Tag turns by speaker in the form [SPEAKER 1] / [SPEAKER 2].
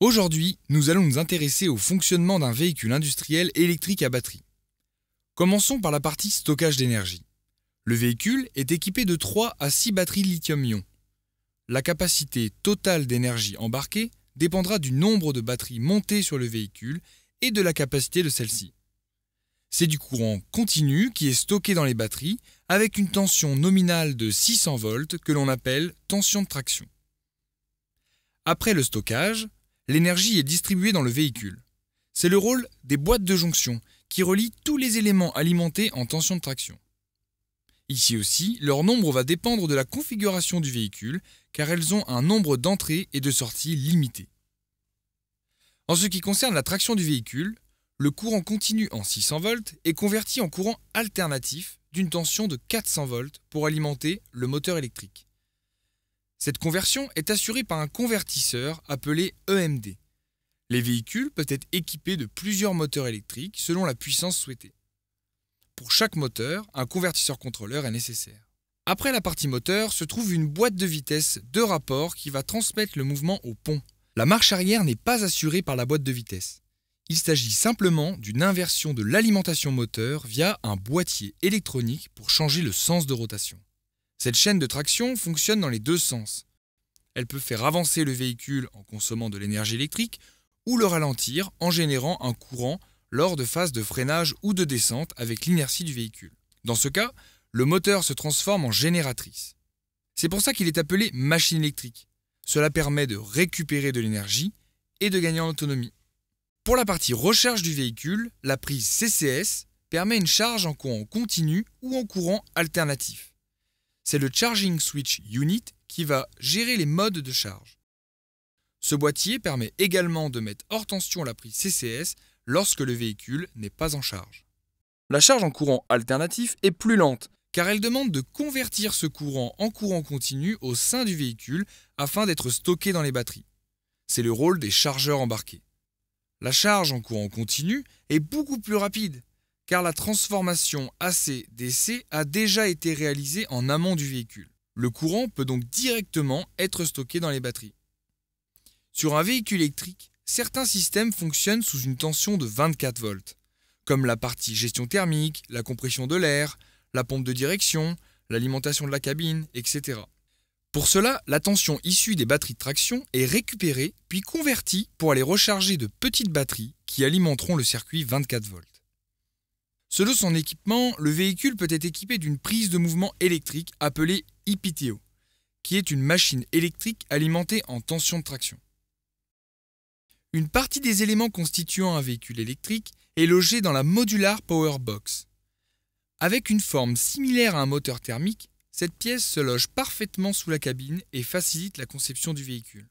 [SPEAKER 1] Aujourd'hui, nous allons nous intéresser au fonctionnement d'un véhicule industriel électrique à batterie. Commençons par la partie stockage d'énergie. Le véhicule est équipé de 3 à 6 batteries lithium-ion. La capacité totale d'énergie embarquée dépendra du nombre de batteries montées sur le véhicule et de la capacité de celle-ci. C'est du courant continu qui est stocké dans les batteries avec une tension nominale de 600 volts que l'on appelle tension de traction. Après le stockage, l'énergie est distribuée dans le véhicule. C'est le rôle des boîtes de jonction qui relient tous les éléments alimentés en tension de traction. Ici aussi, leur nombre va dépendre de la configuration du véhicule car elles ont un nombre d'entrées et de sorties limité. En ce qui concerne la traction du véhicule, le courant continu en 600 volts est converti en courant alternatif d'une tension de 400 volts pour alimenter le moteur électrique. Cette conversion est assurée par un convertisseur appelé EMD. Les véhicules peuvent être équipés de plusieurs moteurs électriques selon la puissance souhaitée. Pour chaque moteur, un convertisseur contrôleur est nécessaire. Après la partie moteur se trouve une boîte de vitesse de rapport qui va transmettre le mouvement au pont. La marche arrière n'est pas assurée par la boîte de vitesse. Il s'agit simplement d'une inversion de l'alimentation moteur via un boîtier électronique pour changer le sens de rotation. Cette chaîne de traction fonctionne dans les deux sens. Elle peut faire avancer le véhicule en consommant de l'énergie électrique ou le ralentir en générant un courant lors de phases de freinage ou de descente avec l'inertie du véhicule. Dans ce cas, le moteur se transforme en génératrice. C'est pour ça qu'il est appelé machine électrique. Cela permet de récupérer de l'énergie et de gagner en autonomie. Pour la partie recharge du véhicule, la prise CCS permet une charge en courant continu ou en courant alternatif. C'est le Charging Switch Unit qui va gérer les modes de charge. Ce boîtier permet également de mettre hors tension la prise CCS lorsque le véhicule n'est pas en charge. La charge en courant alternatif est plus lente car elle demande de convertir ce courant en courant continu au sein du véhicule afin d'être stocké dans les batteries. C'est le rôle des chargeurs embarqués. La charge en courant continu est beaucoup plus rapide car la transformation AC-DC a déjà été réalisée en amont du véhicule. Le courant peut donc directement être stocké dans les batteries. Sur un véhicule électrique, certains systèmes fonctionnent sous une tension de 24 volts, comme la partie gestion thermique, la compression de l'air, la pompe de direction, l'alimentation de la cabine, etc. Pour cela, la tension issue des batteries de traction est récupérée puis convertie pour aller recharger de petites batteries qui alimenteront le circuit 24 volts. Selon son équipement, le véhicule peut être équipé d'une prise de mouvement électrique appelée IPTO, qui est une machine électrique alimentée en tension de traction. Une partie des éléments constituant un véhicule électrique est logée dans la Modular Power Box. Avec une forme similaire à un moteur thermique, cette pièce se loge parfaitement sous la cabine et facilite la conception du véhicule.